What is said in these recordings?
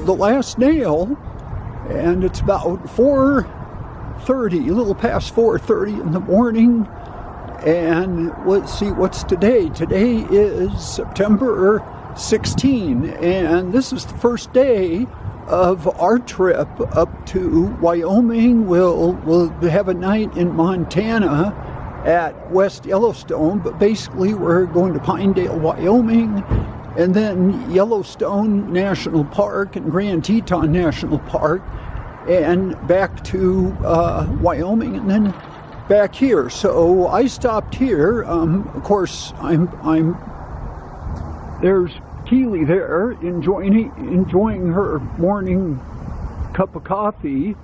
the last nail, and it's about 4:30, a little past 4:30 in the morning. And let's see, what's today? Today is September 16, and this is the first day of our trip up to Wyoming. We'll have a night in Montana at West Yellowstone, but basically we're going to Pinedale, Wyoming, and then Yellowstone National Park and Grand Teton National Park, and back to Wyoming, and then back here. So I stopped here. Of course, there's Keely there enjoying her morning cup of coffee,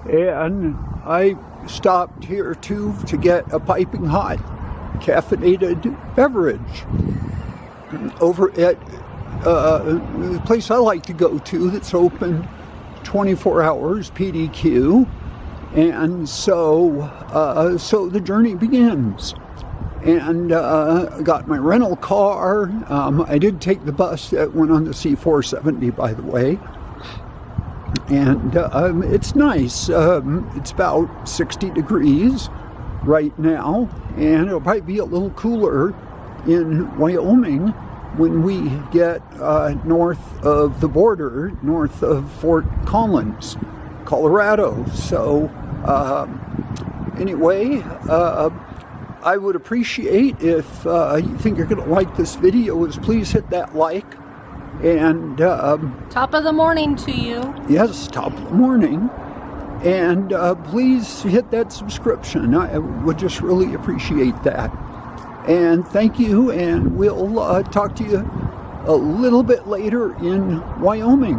and I stopped here too to get a piping hot caffeinated beverage over at the place I like to go to that's open 24 hours, PDQ. And so the journey begins. And got my rental car. I did take the bus that went on the C-470, by the way. And it's nice. It's about 60 degrees right now. And it'll probably be a little cooler in Wyoming when we get north of the border, north of Fort Collins, Colorado. So anyway, I would appreciate if you think you're going to like this video, is please hit that like. And top of the morning to you. Yes, top of the morning. And please hit that subscription. I would just really appreciate that. And thank you, and we'll talk to you a little bit later in Wyoming.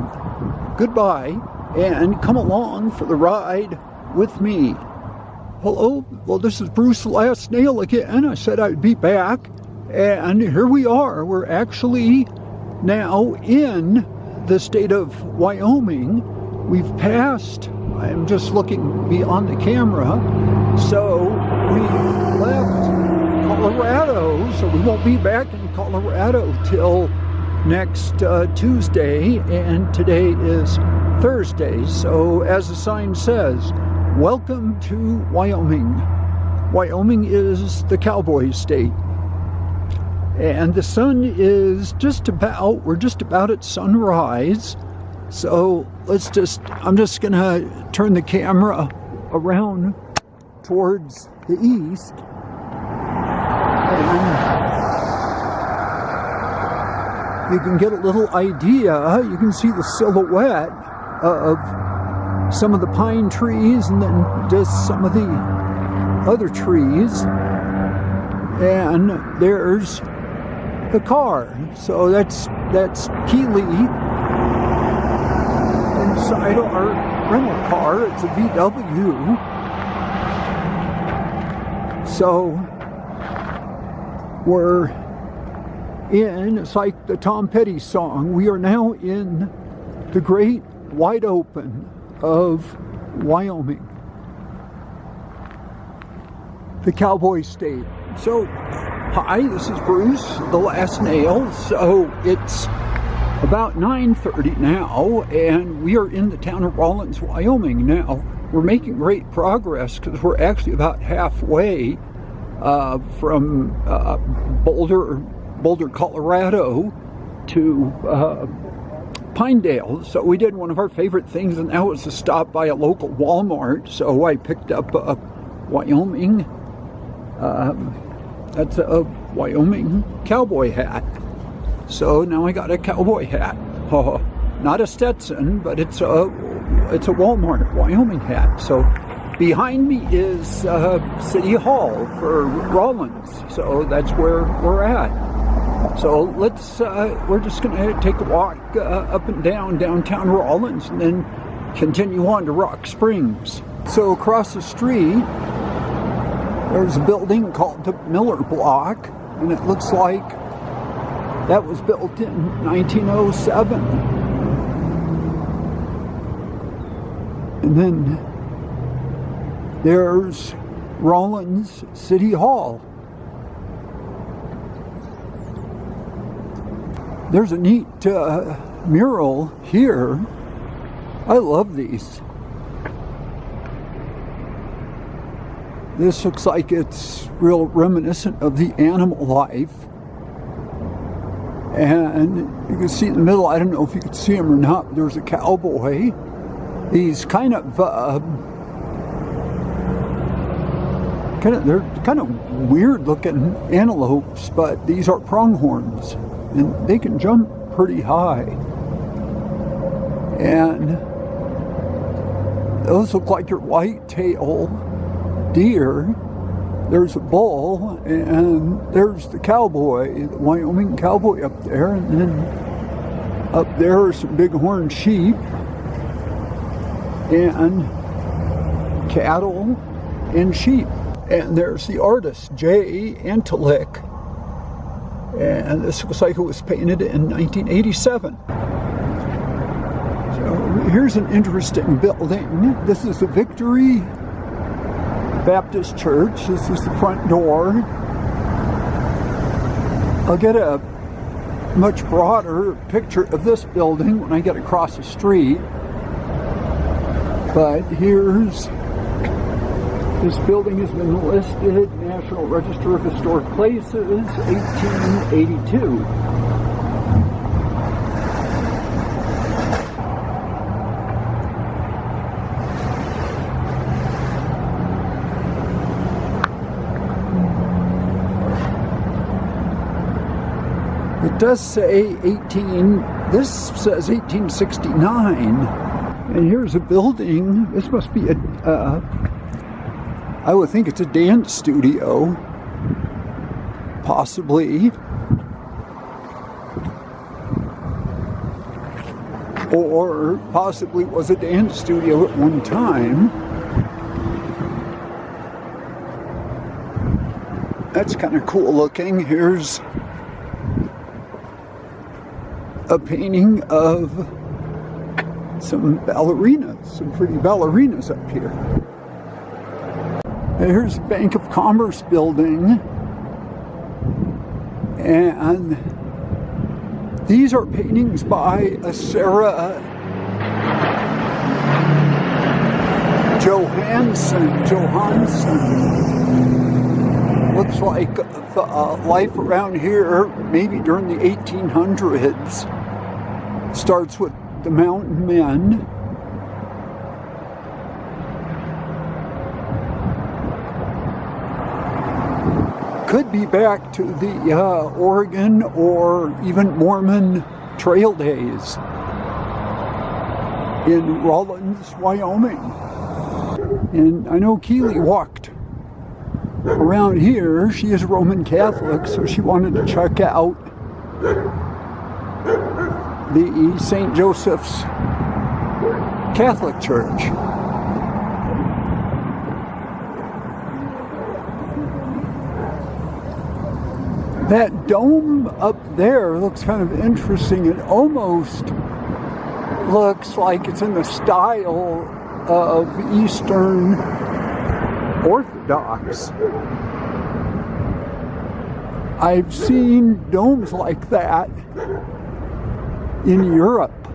Goodbye, and come along for the ride with me. Hello, well, this is Bruce the Last Nail again. I said I'd be back, and here we are. We're actually now in the state of Wyoming. We've passed, I'm just looking beyond the camera, so we left Colorado, so we won't be back in Colorado till next Tuesday, and today is Thursday. So as the sign says, welcome to Wyoming. Wyoming is the cowboy state. And the sun is we're just about at sunrise. So I'm just gonna turn the camera around towards the east. And you can get a little idea. You can see the silhouette of some of the pine trees, and then just some of the other trees. And there's the car. So that's Keely inside our rental car. It's a VW. So we're in, it's like the Tom Petty song, we are now in the great wide open of Wyoming, the cowboy state. So, hi, this is Bruce, the Last Nail. So it's about 9:30 now, and we are in the town of Rawlins, Wyoming. Now, we're making great progress because we're actually about halfway from Boulder, Colorado to Pinedale. So we did one of our favorite things, and that was to stop by a local Walmart. So I picked up a Wyoming, that's a Wyoming cowboy hat. So now I got a cowboy hat. Not a Stetson, but it's a Walmart Wyoming hat. So behind me is City Hall for Rawlins. So that's where we're at. So we're just going to take a walk up and down downtown Rawlins, and then continue on to Rock Springs. So across the street, there's a building called the Miller Block, and it looks like that was built in 1907. And then there's Rawlins City Hall. There's a neat mural here I love these. This looks like it's real reminiscent of the animal life. And you can see in the middle, I don't know if you can see him or not, but there's a cowboy. These they're kind of weird looking antelopes, but these are pronghorns and they can jump pretty high. And those look like your white-tailed deer. There's a bull, and there's the cowboy, the Wyoming cowboy up there, and then up there are some bighorn sheep and cattle and sheep. And there's the artist, J. Antelick, and this looks like it was painted in 1987. So here's an interesting building. This is the Victory Baptist Church. This is the front door. I'll get a much broader picture of this building when I get across the street. But here's, this building has been listed National Register of Historic Places, 1882. It does say this says 1869, and here's a building. This must be I would think it's a dance studio, possibly, or possibly was a dance studio at one time. That's kind of cool looking. Here's a painting of some ballerinas, some pretty ballerinas up here. Here's the Bank of Commerce building, and these are paintings by Sarah Johansson. Looks like the life around here, maybe during the 1800s, starts with the mountain men. Could be back to the Oregon or even Mormon trail days in Rawlins, Wyoming. And I know Keeli walked around here. She is Roman Catholic, so she wanted to check out the St. Joseph's Catholic Church. That dome up there looks kind of interesting. It almost looks like it's in the style of Eastern Orthodox. I've seen domes like that in Europe,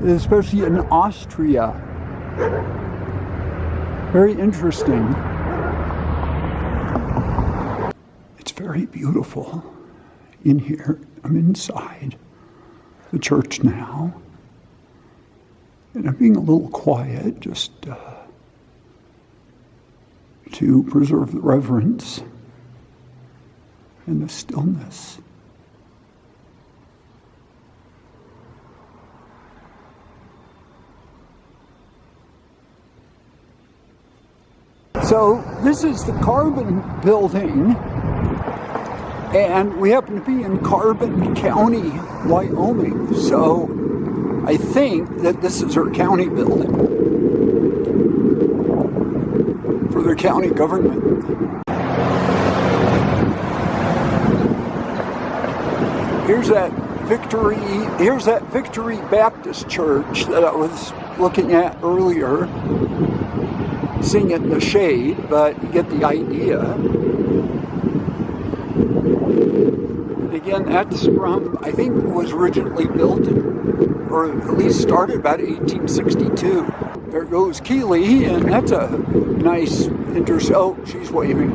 especially in Austria. Very interesting. It's very beautiful in here. I'm inside the church now, and I'm being a little quiet just to preserve the reverence and the stillness. So this is the Carbon building, and we happen to be in Carbon County, Wyoming. So I think that this is our county building for the county government. Here's that Victory Baptist Church that I was looking at earlier. Seeing it in the shade, but you get the idea. And again, that's from, I think it was originally built or at least started about 1862. There goes Keeli, and that's a nice oh, she's waving.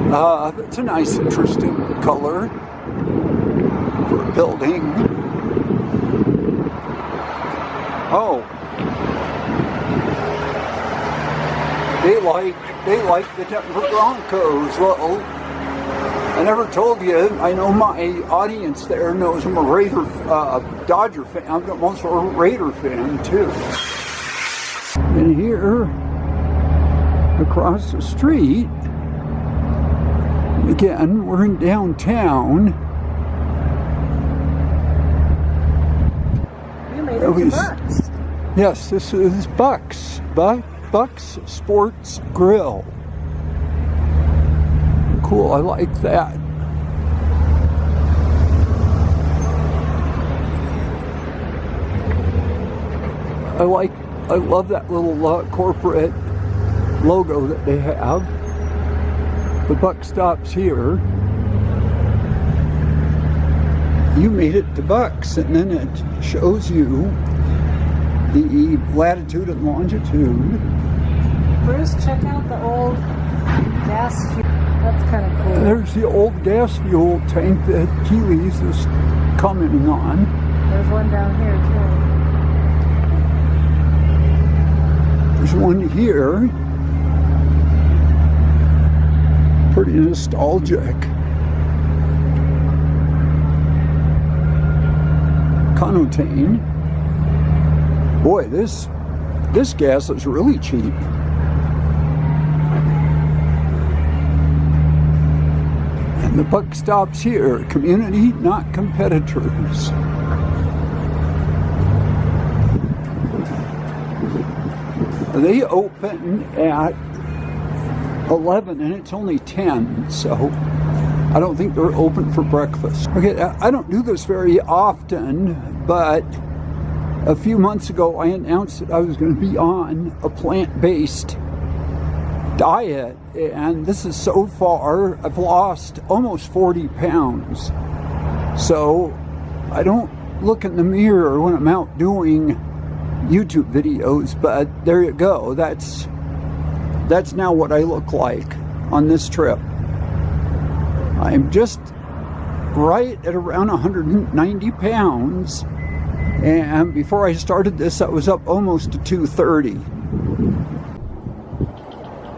It's a nice, interesting color for a building. Oh. They like the Denver Broncos. Well, I never told you, I know my audience there knows I'm a Dodger fan. I'm also a Raider fan, too. And here, across the street, again, we're in downtown. You made it to Bucks. Yes, this is Bucks. Bucks Sports Grill. Cool, I like that. I love that little corporate logo that they have. The buck stops here. You made it to Bucks, and then it shows you the latitude and longitude. Bruce, check out the old gas fuel. That's kind of cool. There's the old gas fuel tank that Keeli's is commenting on. There's one down here, too. There's one here. Pretty nostalgic. Conotane. Boy, this gas is really cheap. And the buck stops here. Community, not competitors. They open at 11 and it's only 10, so I don't think they're open for breakfast. Okay, I don't do this very often, but a few months ago I announced that I was going to be on a plant-based diet, and this is so far, I've lost almost 40 pounds. So I don't look in the mirror when I'm out doing YouTube videos, but there you go. That's now what I look like on this trip. I'm just right at around 190 pounds, and before I started this I was up almost to 230.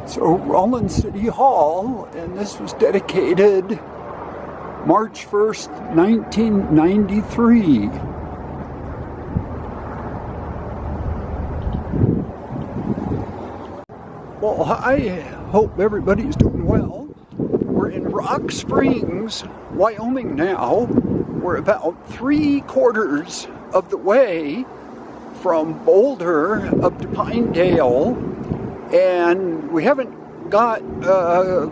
So Rawlins City Hall, and this was dedicated March 1st, 1993. Well, I hope everybody's doing well. We're in Rock Springs, Wyoming now. We're about 3/4 of the way from Boulder up to Pinedale, and we haven't got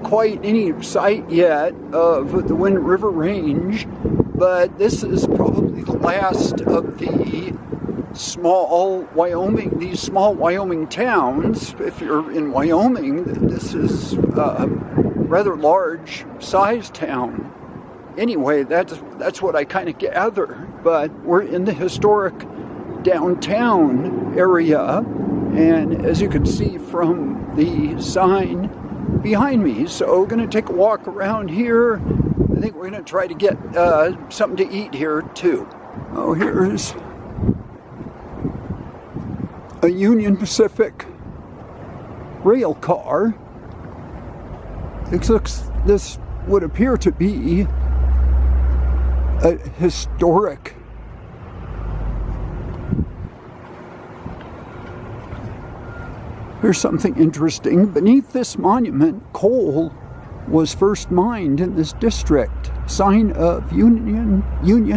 quite any sight yet of the Wind River Range, but this is probably the last of the these small Wyoming towns. If you're in Wyoming, this is a rather large size town. Anyway, that's what I kind of gather. But we're in the historic downtown area, and as you can see from the sign behind me, so we're going to take a walk around here. I think we're going to try to get something to eat here too. Oh, here's a Union Pacific rail car. This would appear to be a historic Here's something interesting. Beneath this monument, coal was first mined in this district. Sign of Union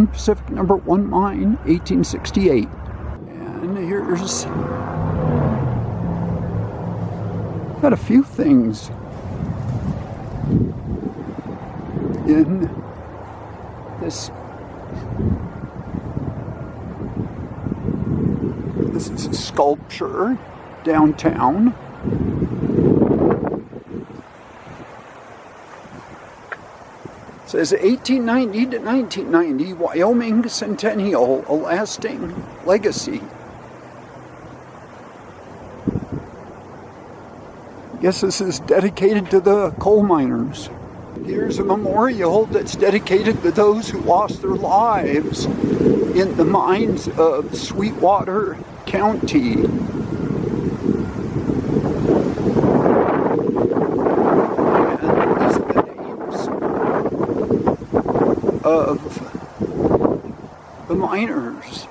Pacific No. 1 mine, 1868. And here's got a few things in this. This is a sculpture downtown. says 1890 to 1990, Wyoming Centennial, a lasting legacy. I guess this is dedicated to the coal miners. Here's a memorial that's dedicated to those who lost their lives in the mines of Sweetwater County. Of the miners.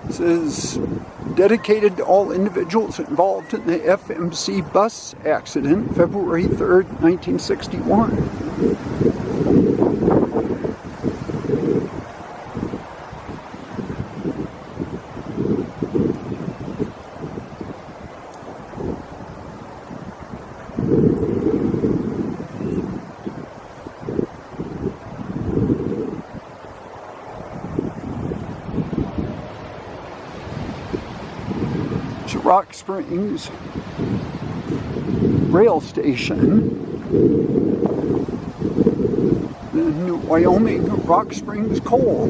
This is dedicated to all individuals involved in the FMC bus accident, February 3rd, 1961. Rock Springs rail station, the New Wyoming Rock Springs coal.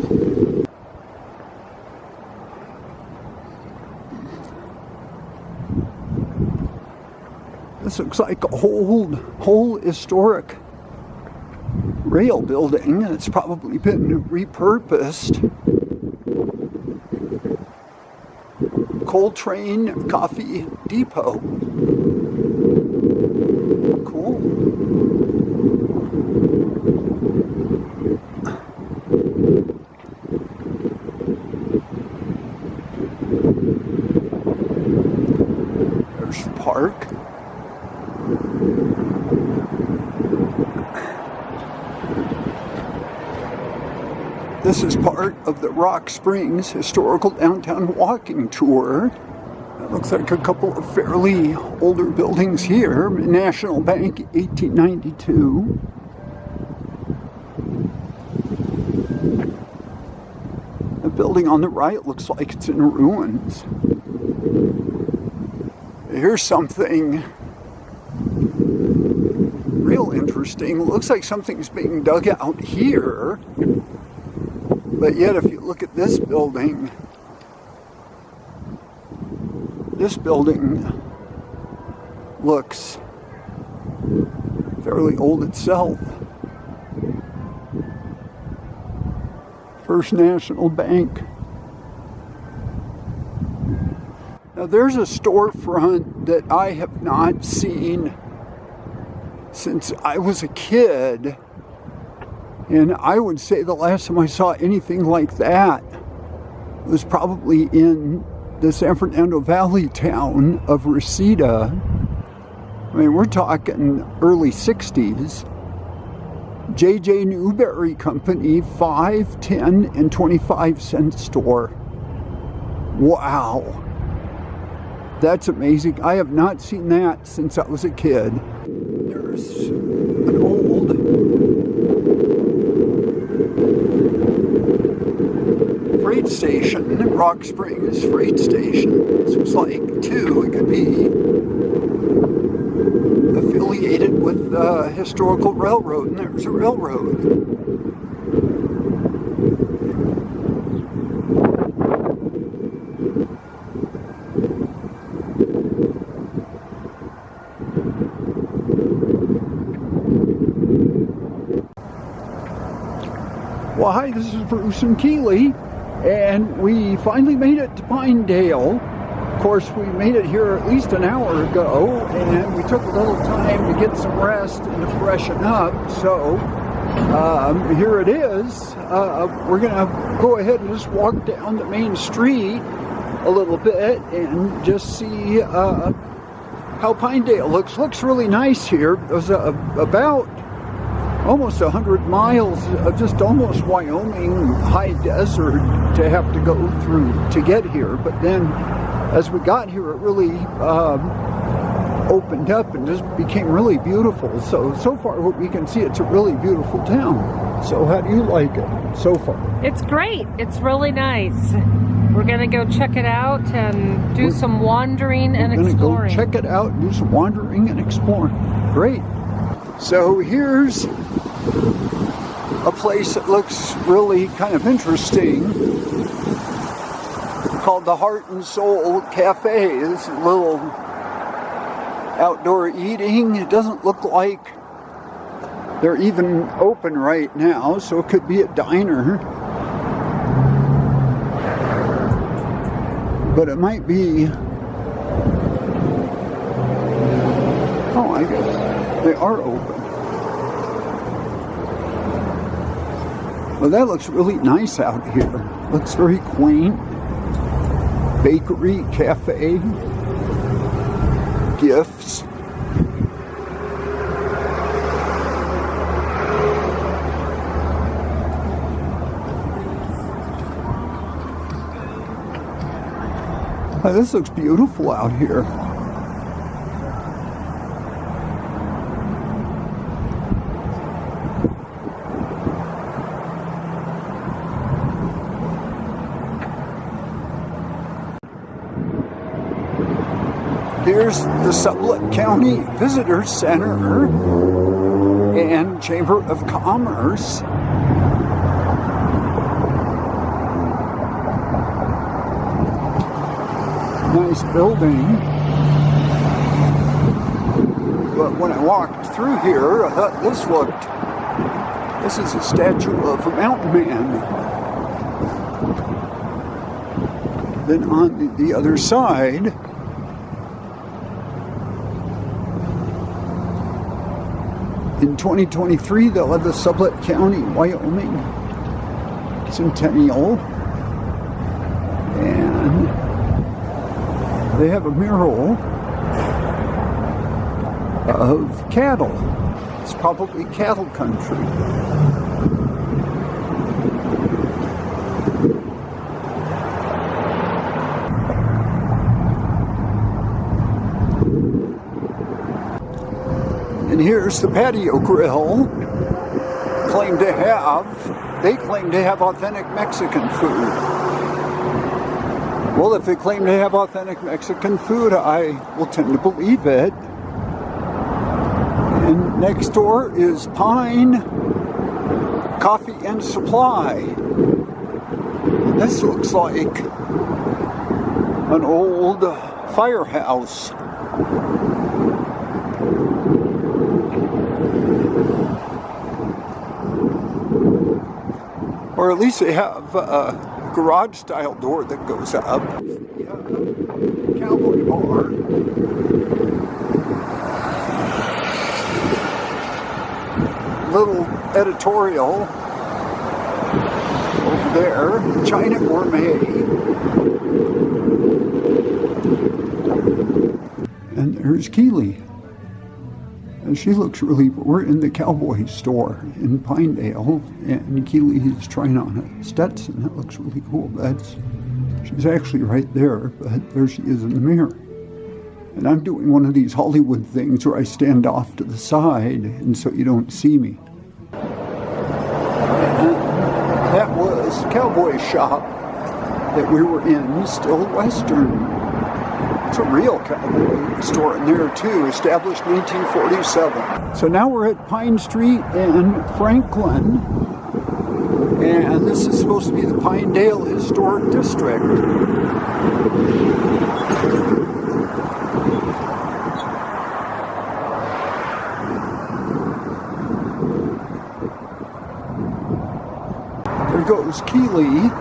This looks like a whole historic rail building. It's probably been repurposed. Coal train coffee depot. Cool. There's the park. This is part of the Rock Springs Historical Downtown Walking Tour. It looks like a couple of fairly older buildings here. National Bank, 1892. The building on the right looks like it's in ruins. Here's something real interesting. It looks like something's being dug out here. But yet, if you look at this building looks fairly old itself. First National Bank. Now there's a storefront that I have not seen since I was a kid. And I would say the last time I saw anything like that was probably in the San Fernando Valley town of Reseda. I mean, we're talking early 60s. J.J. Newberry Company, 5, 10, and 25-cent store. Wow. That's amazing. I have not seen that since I was a kid. There's an old freight station, Rock Springs freight station. This was like two. It could be affiliated with the historical railroad, and there's a railroad. Well, hi, this is Bruce and Keely, and we finally made it to Pinedale. Of course, we made it here at least an hour ago, and we took a little time to get some rest and to freshen up. So here it is. We're going to go ahead and just walk down the main street a little bit and just see how Pinedale looks. Looks really nice here. There's about almost 100 miles of just almost Wyoming high desert to have to go through to get here. But then as we got here, it really opened up and just became really beautiful. So far what we can see, it's a really beautiful town. So how do you like it so far? It's great. It's really nice. We're going to go check it out and do some wandering and exploring. We're going to go check it out, do some wandering and exploring. Great. So here's a place that looks really kind of interesting, called the Heart and Soul Cafe. This is a little outdoor eating. It doesn't look like they're even open right now, so it could be a diner. But it might be. Oh, I guess they are open. Well, that looks really nice out here. Looks very quaint. Bakery, cafe, gifts. Oh, this looks beautiful out here. Here's the Sublette County Visitor Center and Chamber of Commerce. Nice building. But when I walked through here, I thought this is a statue of a mountain man. Then on the other side, in 2023, they'll have the Sublette County, Wyoming Centennial. And they have a mural of cattle. It's probably cattle country. And here's the patio grill. They claim to have authentic Mexican food. Well, if they claim to have authentic Mexican food, I will tend to believe it. And next door is Pine Coffee and Supply. This looks like an old firehouse. Or at least they have a garage style door that goes up. Cowboy bar. Little editorial over there. China Gourmet. And there's Keeli. And she looks really, we're in the cowboy store in Pinedale, and Keeli is trying on a Stetson. That looks really cool. She's actually right there, but there she is in the mirror. And I'm doing one of these Hollywood things where I stand off to the side, and so you don't see me. And that was the cowboy shop that we were in, Still Western. It's a real cowboy store in there too, established 1947. So now we're at Pine Street in Franklin, and this is supposed to be the Pinedale Historic District. There goes Keeli.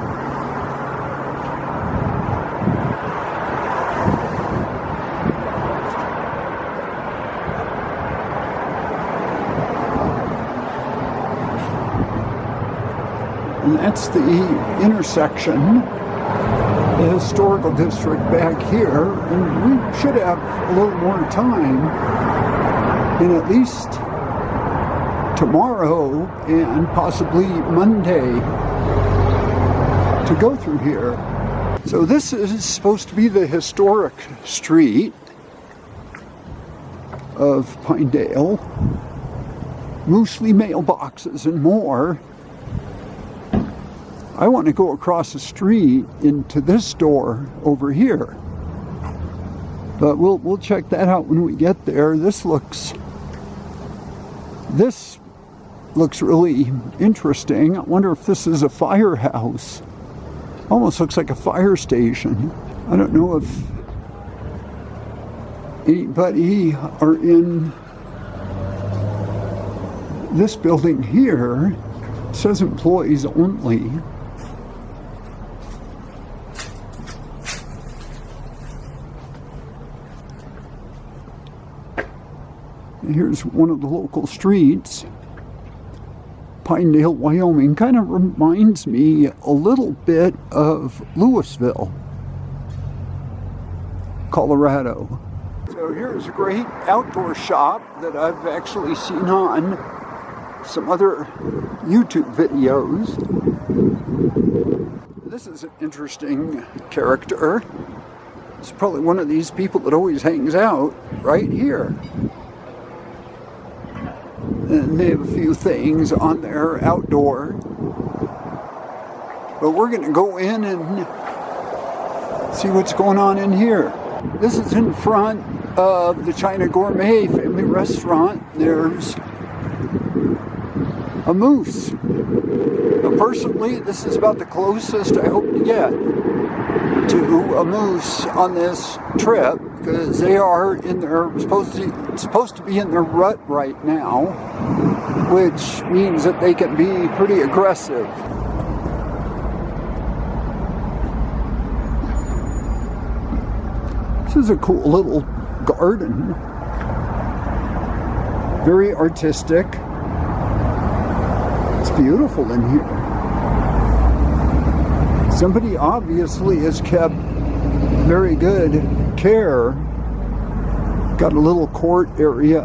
And that's the intersection, the historical district back here, and we should have a little more time, and at least tomorrow and possibly Monday to go through here. So this is supposed to be the historic street, of Pinedale. Mostly mailboxes and more. I want to go across the street into this store over here. But we'll check that out when we get there. This looks really interesting. I wonder if this is a firehouse. Almost looks like a fire station. I don't know if anybody are in this building here. It says employees only. Here's one of the local streets. Pinedale, Wyoming. Kind of reminds me a little bit of Louisville, Colorado. So here's a great outdoor shop that I've actually seen on some other YouTube videos. This is an interesting character. It's probably one of these people that always hangs out right here. And they have a few things on their outdoor. But we're going to go in and see what's going on in here. This is in front of the China Gourmet family restaurant. There's a moose. But personally, this is about the closest I hope to get to a moose on this trip, because they are in their supposed to be in their rut right now, which means that they can be pretty aggressive. This is a cool little garden, very artistic. It's beautiful in here. Somebody obviously has kept very good care. Got a little court area,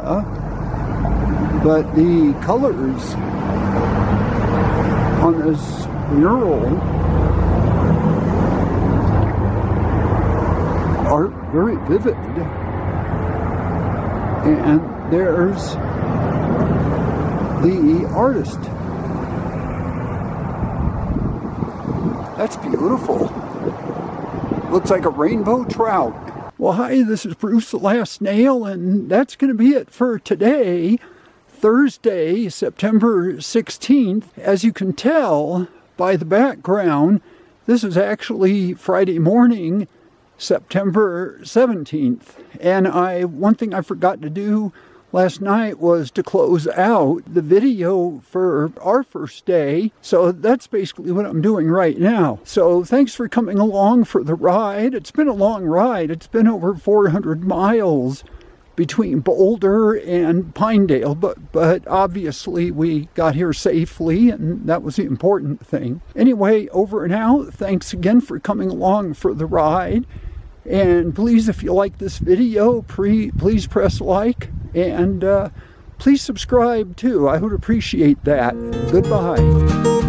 but the colors on this mural are very vivid. And there's the artist. That's beautiful. Looks like a rainbow trout. Well, hi, this is Bruce the Last Snail, and that's going to be it for today, Thursday, September 16th. As you can tell by the background, this is actually Friday morning, September 17th. And one thing I forgot to do last night was to close out the video for our first day. So that's basically what I'm doing right now. So thanks for coming along for the ride. It's been a long ride. It's been over 400 miles between Boulder and Pinedale, but obviously we got here safely, and that was the important thing. Anyway, over and out. Thanks again for coming along for the ride. And please, if you like this video, please press like. And please subscribe too. I would appreciate that. Goodbye.